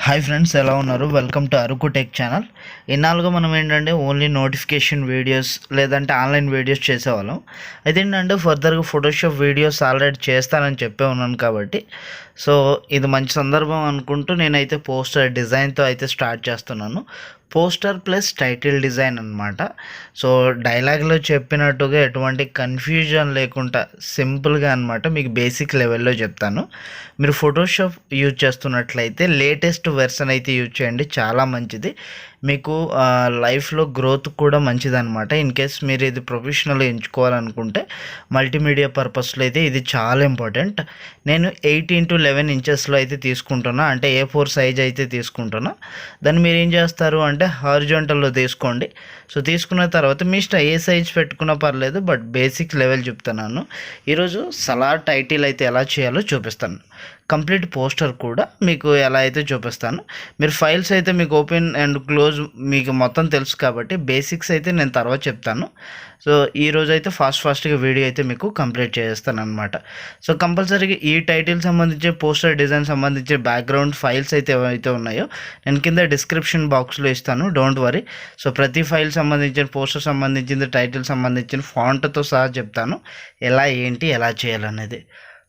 Hi friends, ఎలా ఉన్నారు? Welcome to Araku tech channel. ఇన్నాళ్ళుగా మనం ఏంటంటే ఓన్లీ నోటిఫికేషన్ వీడియోస్ లేదంటే ఆన్లైన్ వీడియోస్ చేసేవాళ్ళం. అయితే ఏంటంటే ఫర్దర్గా ఫోటోషాప్ వీడియోస్ ఆల్రెడీ చేస్తానని చెప్పే ఉన్నాను కాబట్టి సో ఇది మంచి సందర్భం అనుకుంటూ నేనైతే పోస్టర్ డిజైన్తో అయితే స్టార్ట్ చేస్తున్నాను. పోస్టర్ ప్లస్ టైటిల్ డిజైన్ అనమాట. సో డైలాగ్లో చెప్పినట్టుగా ఎటువంటి కన్ఫ్యూజన్ లేకుండా సింపుల్గా అనమాట మీకు బేసిక్ లెవెల్లో చెప్తాను. మీరు ఫోటోషాప్ యూజ్ చేస్తున్నట్లయితే లేటెస్ట్ వెర్షన్ అయితే యూజ్ చేయండి, చాలా మంచిది. మీకు లైఫ్లో గ్రోత్ కూడా మంచిది అనమాట. ఇన్ కేస్ మీరు ఇది ప్రొఫెషనల్గా ఎంచుకోవాలనుకుంటే మల్టీమీడియా పర్పస్లో అయితే ఇది చాలా ఇంపార్టెంట్. నేను 8x11 ఇంచెస్లో అయితే తీసుకుంటున్నా, అంటే A4 సైజ్ అయితే తీసుకుంటున్నా. దాన్ని మీరు ఏం చేస్తారు అంటే హారిజాంటల్లో తీసుకోండి. సో తీసుకున్న తర్వాత మీ ఇష్టం ఏ సైజ్ పెట్టుకున్నా పర్లేదు, బట్ బేసిక్ లెవెల్ చెప్తున్నాను. ఈరోజు సలార్ టైటిల్ అయితే ఎలా చేయాలో చూపిస్తాను. కంప్లీట్ పోస్టర్ కూడా మీకు ఎలా అయితే చూపిస్తాను. మీరు ఫైల్స్ అయితే మీకు ఓపెన్ అండ్ క్లోజ్ మీకు మొత్తం తెలుసు కాబట్టి బేసిక్స్ అయితే నేను తర్వాత చెప్తాను. సో ఈరోజు అయితే ఫాస్ట్గా వీడియో అయితే మీకు కంప్లీట్ చేస్తాను అనమాట. సో కంపల్సరీగా ఈ టైటిల్ సంబంధించి పోస్టర్ డిజైన్ సంబంధించి బ్యాక్గ్రౌండ్ ఫైల్స్ అయితే ఏవైతే ఉన్నాయో నేను కింద డిస్క్రిప్షన్ బాక్స్లో ఇస్తాను, డోంట్ వరీ. సో ప్రతి ఫైల్ సంబంధించిన పోస్టర్ సంబంధించింది టైటిల్ సంబంధించిన ఫాంట్తో సహా చెప్తాను ఎలా ఏంటి ఎలా చేయాలనేది.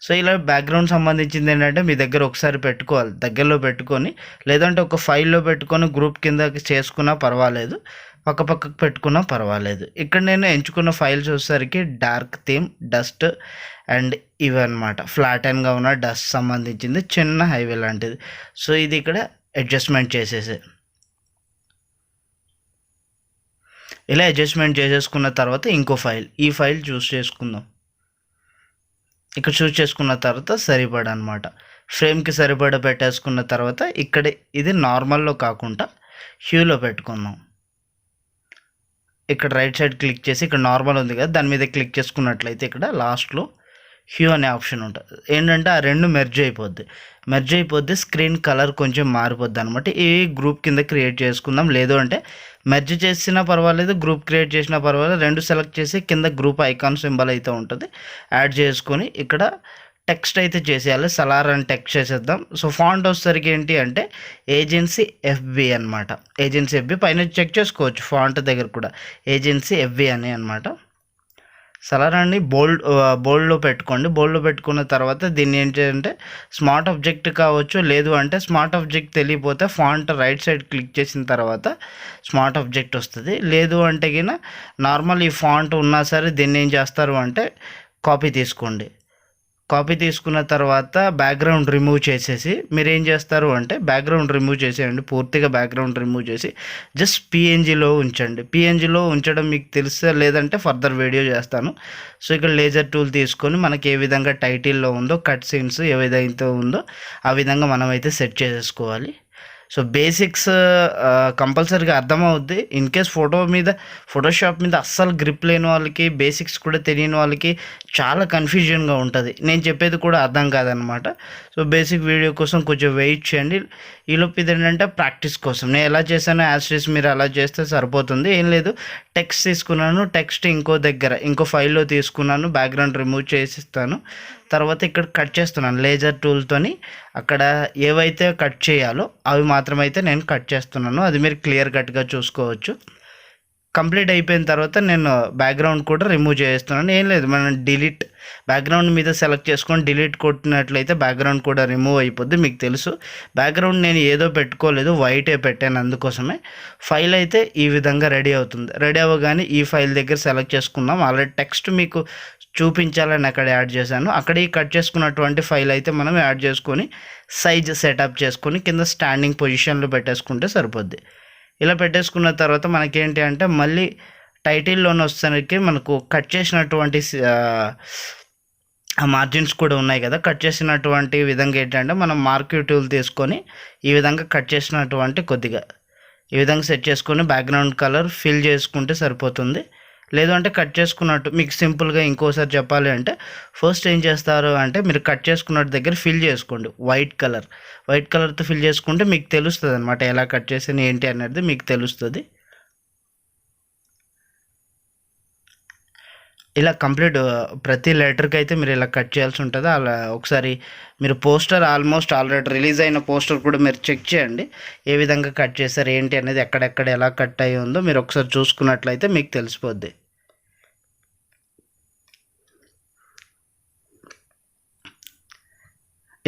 సో ఇలా బ్యాక్గ్రౌండ్ సంబంధించింది ఏంటంటే మీ దగ్గర ఒకసారి పెట్టుకోవాలి, దగ్గరలో పెట్టుకొని, లేదంటే ఒక ఫైల్లో పెట్టుకొని గ్రూప్ కింద చేసుకున్నా పర్వాలేదు, పక్కకు పెట్టుకున్నా పర్వాలేదు. ఇక్కడ నేను ఎంచుకున్న ఫైల్స్ వచ్చేసరికి డార్క్ థీమ్, డస్ట్ అండ్ ఇవన్నమాట. ఫ్లాట్ అండ్గా ఉన్న డస్ట్ సంబంధించింది చిన్న హైవే లాంటిది. సో ఇది ఇక్కడ అడ్జస్ట్మెంట్ చేసేసి ఇలా అడ్జస్ట్మెంట్ చేసేసుకున్న తర్వాత ఇంకో ఫైల్, ఈ ఫైల్ చూస్ చేసుకుందాం. ఇక్కడ చూస్ చేసుకున్న తర్వాత సరిపడా అనమాట, ఫ్రేమ్కి సరిపడా పెట్టేసుకున్న తర్వాత ఇక్కడ ఇది నార్మల్లో కాకుండా హ్యూలో పెట్టుకుందాం. ఇక్కడ రైట్ సైడ్ క్లిక్ చేసి ఇక్కడ నార్మల్ ఉంది కదా దాని మీద క్లిక్ చేసుకున్నట్లయితే ఇక్కడ లాస్ట్లో హ్యూ అనే ఆప్షన్ ఉంటుంది. ఏంటంటే ఆ రెండు మెర్జ్ అయిపోద్ది, స్క్రీన్ కలర్ కొంచెం మారిపోద్ది అనమాట. ఈ గ్రూప్ కింద క్రియేట్ చేసుకుందాం. లేదు అంటే మెర్జ్ చేసినా పర్వాలేదు, గ్రూప్ క్రియేట్ చేసినా పర్వాలేదు, రెండు సెలెక్ట్ చేసి కింద గ్రూప్ ఐకాన్ సింబల్ అయితే ఉంటుంది యాడ్ చేసుకొని ఇక్కడ టెక్స్ట్ అయితే చేసేయాలి. సలార్ అని టెక్స్ట్ చేసేద్దాం. సో ఫాంట్ వచ్చేసరికి ఏంటి అంటే ఏజెన్సీ FB అనమాట. ఏజెన్సీ FB పైన చెక్ చేసుకోవచ్చు, ఫాంట్ దగ్గర కూడా ఏజెన్సీ FB అని అనమాట. సలార్ అని బోల్డ్లో పెట్టుకోండి. బోల్డ్లో పెట్టుకున్న తర్వాత దీన్ని ఏంటంటే స్మార్ట్ ఆబ్జెక్ట్ కావచ్చు, లేదు అంటే స్మార్ట్ ఆబ్జెక్ట్ తెలియపోతే ఫాంట్ రైట్ సైడ్ క్లిక్ చేసిన తర్వాత స్మార్ట్ ఆబ్జెక్ట్ వస్తుంది. లేదు అంటే కింద నార్మల్ ఈ ఫాంట్ ఉన్నా సరే దీన్ని ఏం చేస్తారు అంటే కాపీ తీసుకోండి. కాపీ తీసుకున్న తర్వాత బ్యాక్గ్రౌండ్ రిమూవ్ చేసేసి మీరు ఏం చేస్తారు అంటే బ్యాక్గ్రౌండ్ రిమూవ్ చేసేయండి. పూర్తిగా బ్యాక్గ్రౌండ్ రిమూవ్ చేసి జస్ట్ PNGలో ఉంచండి. PNGలో ఉంచడం మీకు తెలుసా లేదంటే ఫర్దర్ వీడియో చేస్తాను. సో ఇక్కడ లేజర్ టూల్ తీసుకొని మనకి ఏ విధంగా టైటిల్లో ఉందో కట్ సీన్స్ ఏ విధంగా ఉందో ఆ విధంగా మనం అయితే సెట్ చేసేసుకోవాలి. సో బేసిక్స్ కంపల్సరీగా అర్థమవుద్ది. ఇన్ కేస్ ఫోటోషాప్ మీద అస్సలు గ్రిప్ లేని వాళ్ళకి, బేసిక్స్ కూడా తెలియని వాళ్ళకి చాలా కన్ఫ్యూజన్గా ఉంటుంది, నేను చెప్పేది కూడా అర్థం కాదనమాట. సో బేసిక్ వీడియో కోసం కొంచెం వెయిట్ చేయండి. ఈలోపు ఇది ఏంటంటే ప్రాక్టీస్ కోసం నేను ఎలా చేశానో యాజ్ మీరు అలా చేస్తే సరిపోతుంది. ఏం లేదు, టెక్స్ట్ తీసుకున్నాను, టెక్స్ట్ ఇంకో ఫైల్లో తీసుకున్నాను, బ్యాక్గ్రౌండ్ రిమూవ్ చేసిస్తాను. తర్వాత ఇక్కడ కట్ చేస్తున్నాను లేజర్ టూల్తోని. అక్కడ ఏవైతే కట్ చేయాలో అవి మాత్రమైతే నేను కట్ చేస్తున్నాను, అది మీరు క్లియర్ కట్గా చూసుకోవచ్చు. కంప్లీట్ అయిపోయిన తర్వాత నేను బ్యాక్గ్రౌండ్ కూడా రిమూవ్ చేస్తున్నాను. ఏం లేదు, మనం బ్యాక్గ్రౌండ్ మీద సెలెక్ట్ చేసుకొని డిలీట్ కొట్టినట్లయితే బ్యాక్గ్రౌండ్ కూడా రిమూవ్ అయిపోద్ది. మీకు తెలుసు బ్యాక్గ్రౌండ్ నేను ఏదో పెట్టుకోలేదు, వైటే పెట్టాను, అందుకోసమే. ఫైల్ అయితే ఈ విధంగా రెడీ అవుతుంది. రెడీ అవ్వగానే ఈ ఫైల్ దగ్గర సెలెక్ట్ చేసుకుందాం. ఆల్రెడీ టెక్స్ట్ మీకు చూపించాలని అక్కడ యాడ్ చేశాను. అక్కడ ఈ కట్ చేసుకున్నటువంటి ఫైల్ అయితే మనం యాడ్ చేసుకొని సైజ్ సెటప్ చేసుకొని కింద స్టాండింగ్ పొజిషన్లో పెట్టేసుకుంటే సరిపోద్ది. ఇలా పెట్టేసుకున్న తర్వాత మనకేంటి అంటే మళ్ళీ టైటిల్లోనే వచ్చేసరికి మనకు కట్ చేసినటువంటి ఆ మార్జిన్స్ కూడా ఉన్నాయి కదా, కట్ చేసినటువంటి విధంగా ఏంటంటే మనం మార్క్ టూల్ తీసుకొని ఈ విధంగా కట్ చేసినటువంటి కొద్దిగా ఈ విధంగా సెట్ చేసుకొని బ్యాక్గ్రౌండ్ కలర్ ఫిల్ చేసుకుంటే సరిపోతుంది. లేదు అంటే కట్ చేసుకున్నట్టు మీకు సింపుల్గా ఇంకోసారి చెప్పాలి అంటే ఫస్ట్ ఏం చేస్తారు అంటే మీరు కట్ చేసుకున్నట్టు దగ్గర ఫిల్ చేసుకోండి. వైట్ కలర్తో ఫిల్ చేసుకుంటే మీకు తెలుస్తుంది అనమాట ఎలా కట్ చేసాను ఏంటి అనేది మీకు తెలుస్తుంది. ఇలా కంప్లీట్ ప్రతి లెటర్కి అయితే మీరు ఇలా కట్ చేయాల్సి ఉంటుంది. అలా ఒకసారి మీరు పోస్టర్ ఆల్మోస్ట్ ఆల్రెడీ రిలీజ్ అయిన పోస్టర్ కూడా మీరు చెక్ చేయండి, ఏ విధంగా కట్ చేశారు ఏంటి అనేది, ఎక్కడెక్కడ ఎలా కట్ అయ్యి ఉందో మీరు ఒకసారి చూసుకున్నట్లయితే మీకు తెలిసిపోద్ది.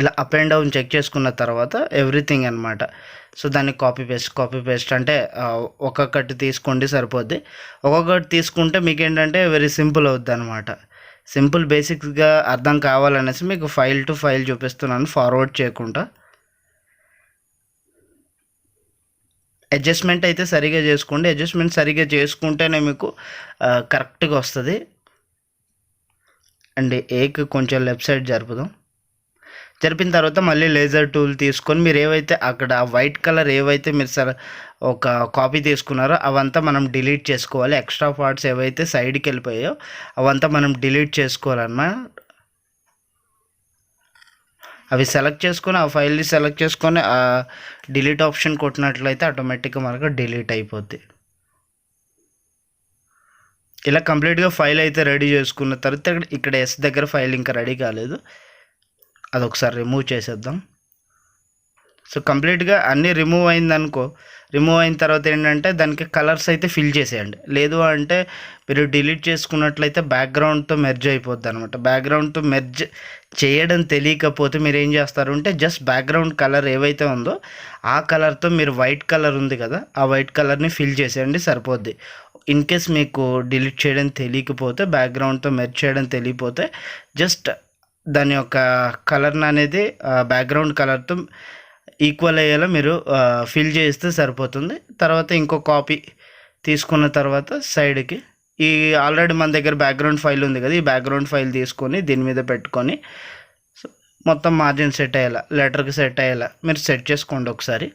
ఇలా అప్ అండ్ డౌన్ చెక్ చేసుకున్న తర్వాత ఎవ్రీథింగ్ అనమాట. సో దాన్ని కాపీ పేస్ట్ అంటే ఒక్కొక్కటి తీసుకోండి సరిపోద్ది. ఒక్కొక్కటి తీసుకుంటే మీకు ఏంటంటే వెరీ సింపుల్ అవుద్ది అనమాట. సింపుల్ బేసిక్స్గా అర్థం కావాలనేసి మీకు ఫైల్ టు ఫైల్ చూపిస్తున్నాను, ఫార్వర్డ్ చేయకుండా. అడ్జస్ట్మెంట్ అయితే సరిగా చేసుకోండి. అడ్జస్ట్మెంట్ సరిగా చేసుకుంటేనే మీకు కరెక్ట్గా వస్తుంది. అండ్ ఏక్ కొంచెం లెఫ్ట్ సైడ్ జరుపుదాం. జరిపిన తర్వాత మళ్ళీ లేజర్ టూల్ తీసుకొని మీరు ఏవైతే అక్కడ వైట్ కలర్ ఏవైతే మీరు ఒక కాపీ తీసుకున్నారో అవంతా మనం డిలీట్ చేసుకోవాలి. ఎక్స్ట్రా పార్ట్స్ ఏవైతే సైడ్కి వెళ్ళిపోయాయో అవంతా మనం డిలీట్ చేసుకోవాలన్నమాట. అవి సెలెక్ట్ చేసుకొని ఆ ఫైల్ని సెలెక్ట్ చేసుకొని ఆ డిలీట్ ఆప్షన్ కొట్టినట్లయితే ఆటోమేటిక్గా మనకు డిలీట్ అయిపోద్ది. ఇలా కంప్లీట్గా ఫైల్ అయితే రెడీ చేసుకున్న తర్వాత ఇక్కడ ఎస్ దగ్గర ఫైల్ ఇంకా రెడీ కాలేదు, అదొకసారి రిమూవ్ చేసేద్దాం. సో కంప్లీట్గా అన్నీ రిమూవ్ అయిందనుకో, రిమూవ్ అయిన తర్వాత ఏంటంటే దానికి కలర్స్ అయితే ఫిల్ చేసేయండి. లేదు అంటే మీరు డిలీట్ చేసుకున్నట్లయితే బ్యాక్గ్రౌండ్తో మెర్జ్ అయిపోద్ది అనమాట. బ్యాక్గ్రౌండ్తో మెర్జ్ చేయడం తెలియకపోతే మీరు ఏం చేస్తారు అంటే జస్ట్ బ్యాక్గ్రౌండ్ కలర్ ఏవైతే ఉందో ఆ కలర్తో మీరు వైట్ కలర్ ఉంది కదా, ఆ వైట్ కలర్ని ఫిల్ చేసేయండి సరిపోద్ది. ఇన్ కేస్ మీకు డిలీట్ చేయడం తెలియకపోతే, బ్యాక్గ్రౌండ్తో మెర్జ్ చేయడం తెలియకపోతే జస్ట్ దాని యొక్క కలర్ని అనేది బ్యాక్గ్రౌండ్ కలర్తో ఈక్వల్ అయ్యేలా మీరు ఫిల్ చేస్తే సరిపోతుంది. తర్వాత ఇంకో కాపీ తీసుకున్న తర్వాత సైడ్కి ఈ ఆల్రెడీ మన దగ్గర బ్యాక్గ్రౌండ్ ఫైల్ ఉంది కదా, ఈ బ్యాక్గ్రౌండ్ ఫైల్ తీసుకొని దీని మీద పెట్టుకొని మొత్తం మార్జిన్ సెట్ అయ్యేలా, లెటర్కి సెట్ అయ్యేలా మీరు సెట్ చేసుకోండి. ఒకసారి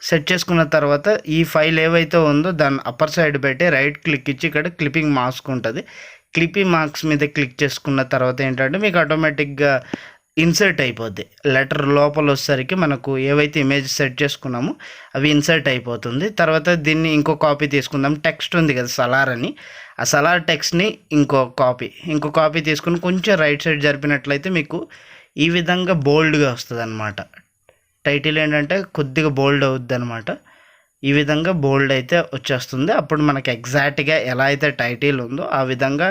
సెట్ చేసుకున్న తర్వాత ఈ ఫైల్ ఏవైతే ఉందో దాన్ని అప్పర్ సైడ్ పెట్టి రైట్ క్లిక్ ఇచ్చి ఇక్కడ క్లిప్పింగ్ మాస్క్ ఉంటుంది, క్లిప్పింగ్ మార్క్స్ మీద క్లిక్ చేసుకున్న తర్వాత ఏంటంటే మీకు ఆటోమేటిక్గా ఇన్సర్ట్ అయిపోద్ది. లెటర్ లోపల వచ్చేసరికి మనకు ఏవైతే ఇమేజ్ సెట్ చేసుకున్నామో అవి ఇన్సర్ట్ అయిపోతుంది. తర్వాత దీన్ని ఇంకో కాపీ తీసుకుందాం. టెక్స్ట్ ఉంది కదా సలార్ అని, ఆ సలార్ టెక్స్ట్ని ఇంకో కాపీ తీసుకుని కొంచెం రైట్ సైడ్ జరిపినట్లయితే మీకు ఈ విధంగా బోల్డ్గా వస్తుంది అనమాట. టైటిల్ ఏంటంటే కొద్దిగా బోల్డ్ అవుద్ది అనమాట. ఈ విధంగా బోల్డ్ అయితే వచ్చేస్తుంది. అప్పుడు మనకి ఎగ్జాక్ట్గా ఎలా అయితే టైటిల్ ఉందో ఆ విధంగా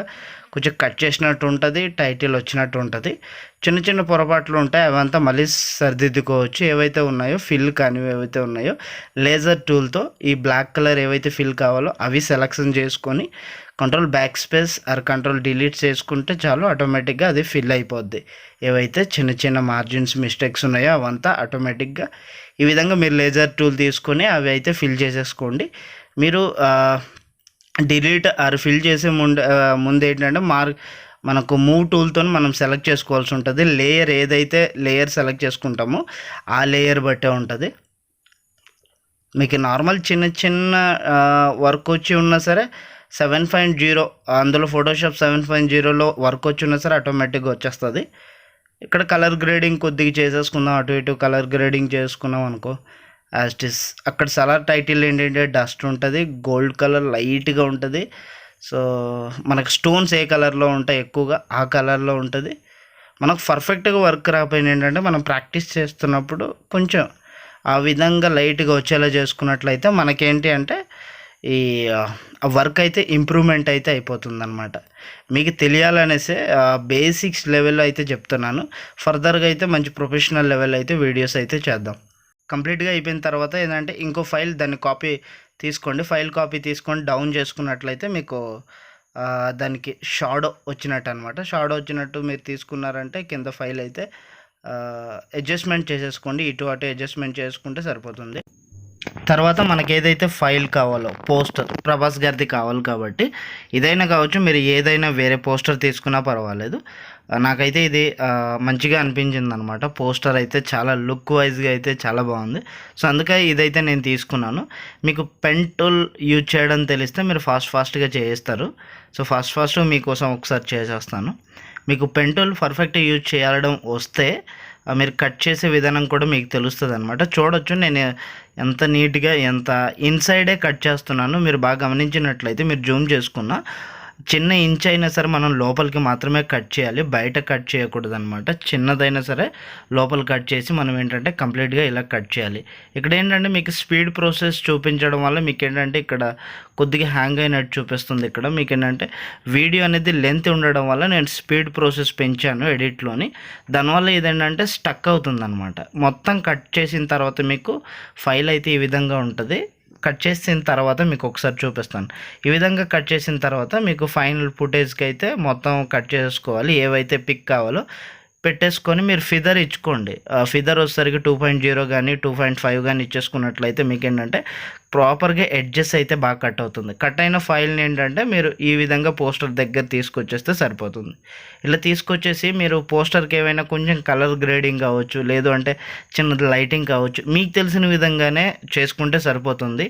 కొంచెం కట్ చేసినట్టు ఉంటుంది, టైటిల్ వచ్చినట్టు ఉంటుంది. చిన్న చిన్న పొరపాట్లు ఉంటాయి, అవంతా మళ్ళీ సరిదిద్దుకోవచ్చు. ఏవైతే ఉన్నాయో ఫిల్ కానివి ఏవైతే ఉన్నాయో లేజర్ టూల్తో ఈ బ్లాక్ కలర్ ఏవైతే ఫిల్ కావాలో అవి సెలెక్షన్ చేసుకొని control backspace or control delete చేసుకుంటే చాలు, ఆటోమేటిక్గా అది ఫిల్ అయిపోద్ది. ఏవైతే చిన్న చిన్న మార్జిన్స్ మిస్టేక్స్ ఉన్నాయో అవంతా ఆటోమేటిక్గా ఈ విధంగా మీరు లేజర్ టూల్ తీసుకొని అవి అయితే ఫిల్ చేసేసుకోండి. మీరు డిలీట్ ఆర్ ఫిల్ చేసే ముందు ఏంటంటే మనకు మూవ్ టూల్తో మనం సెలెక్ట్ చేసుకోవాల్సి ఉంటుంది. లేయర్ ఏదైతే లేయర్ సెలెక్ట్ చేసుకుంటామో ఆ లేయర్ బట్టే ఉంటుంది. మీకు నార్మల్ చిన్న చిన్న వర్క్ వచ్చి ఉన్నా సరే 7.0 అందులో ఫోటోషాప్ 7.0లో వర్క్ వచ్చి ఉన్నా సరే ఆటోమేటిక్గా వచ్చేస్తుంది. ఇక్కడ కలర్ గ్రేడింగ్ కొద్దిగా చేసేసుకుందాం, అటు ఇటు కలర్ గ్రేడింగ్ చేసుకున్నాం అనుకో యాస్టిస్. అక్కడ సలార్ టైటిల్ ఏంటంటే డస్ట్ ఉంటుంది, గోల్డ్ కలర్ లైట్గా ఉంటుంది. సో మనకు స్టోన్స్ ఏ కలర్లో ఉంటాయి ఎక్కువగా ఆ కలర్లో ఉంటుంది. మనకు పర్ఫెక్ట్గా వర్క్ రాకపోయినా ఏంటంటే మనం ప్రాక్టీస్ చేస్తున్నప్పుడు కొంచెం ఆ విధంగా లైట్గా వచ్చేలా చేసుకున్నట్లయితే మనకేంటి అంటే ఈ వర్క్ అయితే ఇంప్రూవ్మెంట్ అయితే అయిపోతుంది అనమాట. మీకు తెలియాలనేసే బేసిక్స్ లెవెల్లో అయితే చెప్తున్నాను. ఫర్దర్గా అయితే మంచి ప్రొఫెషనల్ లెవెల్ అయితే వీడియోస్ అయితే చేద్దాం. కంప్లీట్గా అయిపోయిన తర్వాత ఏంటంటే ఇంకో ఫైల్ దాన్ని కాపీ తీసుకోండి. ఫైల్ కాపీ తీసుకొని డౌన్ చేసుకున్నట్లయితే మీకు దానికి షాడో వచ్చినట్టు అనమాట. షాడో వచ్చినట్టు మీరు తీసుకున్నారంటే కింద ఫైల్ అయితే అడ్జస్ట్మెంట్ చేసేసుకోండి, ఇటు అటు అడ్జస్ట్మెంట్ చేసుకుంటే సరిపోతుంది. తర్వాత మనకి ఏదైతే ఫైల్ కావాలో పోస్టర్ ప్రభాస్ గారిది కావాలి కాబట్టి ఇదైనా కావచ్చు, మీరు ఏదైనా వేరే పోస్టర్ తీసుకున్నా పర్వాలేదు. నాకైతే ఇది మంచిగా అనిపించింది అనమాట. పోస్టర్ అయితే చాలా లుక్ వైజ్గా అయితే చాలా బాగుంది. సో అందుకే ఇదైతే నేను తీసుకున్నాను. మీకు పెన్ టూల్ యూజ్ చేయడం తెలిస్తే మీరు ఫాస్ట్గా చేస్తారు. సో ఫాస్ట్ మీకోసం ఒకసారి చేసేస్తాను. మీకు పెన్ టూల్ పర్ఫెక్ట్గా యూజ్ చేయడం వస్తే మీరు కట్ చేసే విధానం కూడా మీకు తెలుస్తుంది అనమాట. చూడొచ్చు నేను ఎంత నీట్గా ఎంత ఇన్సైడే కట్ చేస్తున్నాను. మీరు బాగా గమనించినట్లయితే మీరు జూమ్ చేసుకున్న చిన్న ఇంచ్ అయినా సరే మనం లోపలికి మాత్రమే కట్ చేయాలి, బయట కట్ చేయకూడదనమాట. చిన్నదైనా సరే లోపల కట్ చేసి మనం ఏంటంటే కంప్లీట్గా ఇలా కట్ చేయాలి. ఇక్కడ ఏంటంటే మీకు స్పీడ్ ప్రాసెస్ చూపించడం వల్ల మీకు ఏంటంటే ఇక్కడ కొద్దిగా హ్యాంగ్ అయినట్టు చూపిస్తుంది. ఇక్కడ మీకు ఏంటంటే వీడియో అనేది లెంత్ ఉండడం వల్ల నేను స్పీడ్ ప్రాసెస్ పెంచాను ఎడిట్లోని, దానివల్ల ఇదేంటంటే స్టక్ అవుతుందన్నమాట. మొత్తం కట్ చేసిన తర్వాత మీకు ఫైల్ అయితే ఈ విధంగా ఉంటుంది. కట్ చేసిన తర్వాత మీకు ఒకసారి చూపిస్తాను. ఈ విధంగా కట్ చేసిన తర్వాత మీకు ఫైనల్ ఫుటేజ్కి అయితే మొత్తం కట్ చేసుకోవాలి. ఏవైతే పిక్ కావాలో పెట్టేసుకొని మీరు ఫిదర్ ఇచ్చుకోండి. ఫిదర్ వచ్చేసరికి 2.0 కానీ 2.5 కానీ ఇచ్చేసుకున్నట్లయితే మీకు ఏంటంటే ప్రాపర్గా ఎడ్జెస్ అయితే బాగా కట్ అవుతుంది. కట్ అయిన ఫైల్ని ఏంటంటే మీరు ఈ విధంగా పోస్టర్ దగ్గర తీసుకొచ్చేస్తే సరిపోతుంది. ఇలా తీసుకొచ్చేసి మీరు పోస్టర్కి ఏమైనా కొంచెం కలర్ గ్రేడింగ్ కావచ్చు, లేదు అంటే చిన్నది లైటింగ్ కావచ్చు, మీకు తెలిసిన విధంగానే చేసుకుంటే సరిపోతుంది.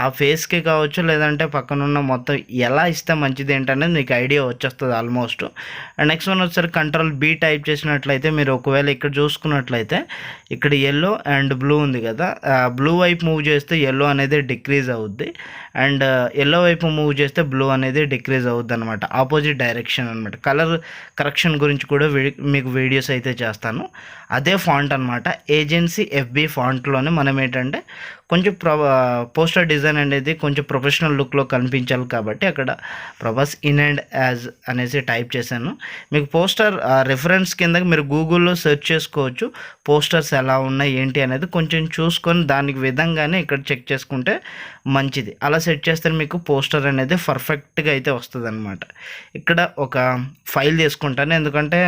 ఆ ఫేస్కి కావచ్చు, లేదంటే పక్కనున్న మొత్తం ఎలా ఇస్తే మంచిది ఏంటనేది మీకు ఐడియా వచ్చేస్తుంది ఆల్మోస్ట్. అండ్ నెక్స్ట్ వన్ వచ్చేసరికి Ctrl+B టైప్ చేసినట్లయితే మీరు ఒకవేళ ఇక్కడ చూసుకున్నట్లయితే ఇక్కడ ఎల్లో అండ్ బ్లూ ఉంది కదా, బ్లూ వైపు మూవ్ చేస్తే ఎల్లో అనేది డిక్రీజ్ అవుద్ది, అండ్ ఎల్లో వైపు మూవ్ చేస్తే బ్లూ అనేది డిక్రీజ్ అవుద్ది అనమాట. ఆపోజిట్ డైరెక్షన్ అనమాట. కలర్ కరెక్షన్ గురించి కూడా మీకు వీడియోస్ అయితే చేస్తాను. అదే ఫాంట్ అనమాట, ఏజెన్సీ FB ఫాంట్లోనే మనం ఏంటంటే కొంచెం పోస్టర్ డిజైన్ అనేది కొంచెం ప్రొఫెషనల్ లుక్లో కనిపించాలి కాబట్టి అక్కడ ప్రభాస్ ఇన్ అండ్ యాజ్ అనేసి టైప్ చేశాను. మీకు పోస్టర్ రిఫరెన్స్ కింద మీరు గూగుల్లో సెర్చ్ చేసుకోవచ్చు, పోస్టర్స్ ఎలా ఉన్నాయి ఏంటి అనేది కొంచెం చూసుకొని దానికి విధంగానే ఇక్కడ చెక్ చేసుకుంటే మంచిది. అలా సెట్ చేస్తే మీకు పోస్టర్ అనేది పర్ఫెక్ట్గా అయితే వస్తుంది అనమాట. ఇక్కడ ఒక ఫైల్ తీసుకుంటాను, ఎందుకంటే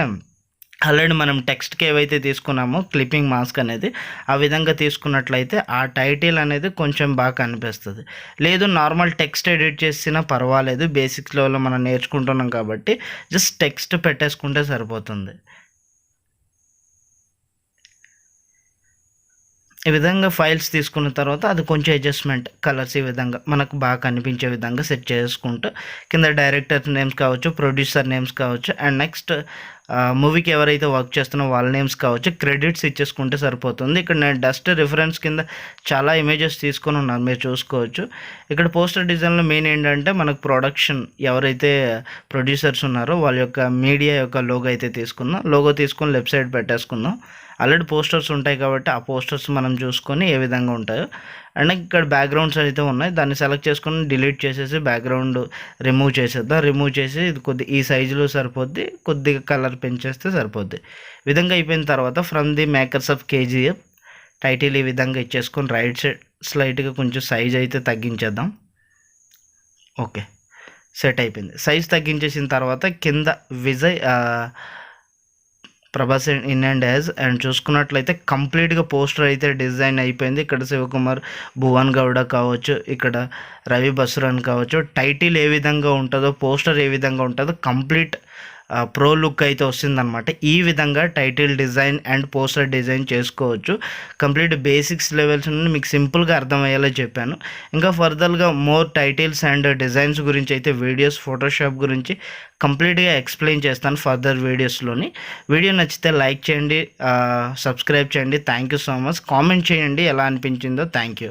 ఆల్రెడీ మనం టెక్స్ట్కి ఏవైతే తీసుకున్నామో క్లిప్పింగ్ మాస్క్ అనేది ఆ విధంగా తీసుకున్నట్లయితే ఆ టైటిల్ అనేది కొంచెం బాగా కనిపిస్తుంది. లేదు నార్మల్ టెక్స్ట్ ఎడిట్ చేసినా పర్వాలేదు, బేసిక్స్ లెవెల్లో మనం నేర్చుకుంటున్నాం కాబట్టి జస్ట్ టెక్స్ట్ పెట్టేసుకుంటే సరిపోతుంది. ఈ విధంగా ఫైల్స్ తీసుకున్న తర్వాత అది కొంచెం అడ్జస్ట్మెంట్ కలర్స్ ఈ విధంగా మనకు బాగా కనిపించే విధంగా సెట్ చేసుకుంటూ కింద డైరెక్టర్ నేమ్స్ కావచ్చు, ప్రొడ్యూసర్ నేమ్స్ కావచ్చు, అండ్ నెక్స్ట్ మూవీకి ఎవరైతే వర్క్ చేస్తున్నో వాళ్ళ నేమ్స్ కావచ్చు, క్రెడిట్స్ ఇచ్చేసుకుంటే సరిపోతుంది. ఇక్కడ నేను డస్ట్ రిఫరెన్స్ కింద చాలా ఇమేజెస్ తీసుకొని ఉన్నాను, మీరు చూసుకోవచ్చు. ఇక్కడ పోస్టర్ డిజైన్లో మెయిన్ ఏంటంటే మనకు ప్రొడక్షన్ ఎవరైతే ప్రొడ్యూసర్స్ ఉన్నారో వాళ్ళ యొక్క మీడియా యొక్క లోగో అయితే తీసుకుందాం. లోగో తీసుకొని లెఫ్ట్ సైడ్ పెట్టేసుకుందాం. ఆల్రెడీ పోస్టర్స్ ఉంటాయి కాబట్టి ఆ పోస్టర్స్ మనం చూసుకొని ఏ విధంగా ఉంటాయో. అండ్ ఇక్కడ బ్యాక్గ్రౌండ్స్ అయితే ఉన్నాయి, దాన్ని సెలెక్ట్ చేసుకొని డిలీట్ చేసేసి బ్యాక్గ్రౌండ్ రిమూవ్ చేసేద్దాం. రిమూవ్ చేసి ఇది ఈ సైజులో సరిపోద్ది, కొద్దిగా కలర్ పెంచేస్తే సరిపోద్ది. విధంగా అయిపోయిన తర్వాత from the makers of KGF title ఈ విధంగా ఇచ్చేసుకొని రైట్ సైడ్ స్లైట్గా కొంచెం సైజ్ అయితే తగ్గించేద్దాం. ఓకే, సెట్ అయిపోయింది. సైజ్ తగ్గించేసిన తర్వాత కింద Vijay Prabhas in and as and చూసుకున్నట్లయితే కంప్లీట్గా పోస్టర్ అయితే డిజైన్ అయిపోయింది. ఇక్కడ శివకుమార్, భువన్ గౌడ కావచ్చు, ఇక్కడ రవి బసురన్ కావచ్చు, టైటిల్ ఏ విధంగా ఉంటుందో, పోస్టర్ ఏ విధంగా ఉంటుందో కంప్లీట్ ప్రో లుక్ అయితే వస్తుందన్నమాట. ఈ విధంగా title design and poster design చేసుకోవచ్చు. కంప్లీట్ బేసిక్స్ లెవెల్స్ నుండి మీకు సింపుల్గా అర్థమయ్యేలా చెప్పాను. ఇంకా ఫర్దర్గా మోర్ టైటిల్స్ అండ్ డిజైన్స్ గురించి అయితే వీడియోస్, ఫోటోషాప్ గురించి కంప్లీట్గా ఎక్స్ప్లెయిన్ చేస్తాను ఫర్దర్ వీడియోస్లోని. వీడియో నచ్చితే లైక్ చేయండి, సబ్స్క్రైబ్ చేయండి. Thank you so much. Comment చేయండి ఎలా అనిపించిందో. Thank you.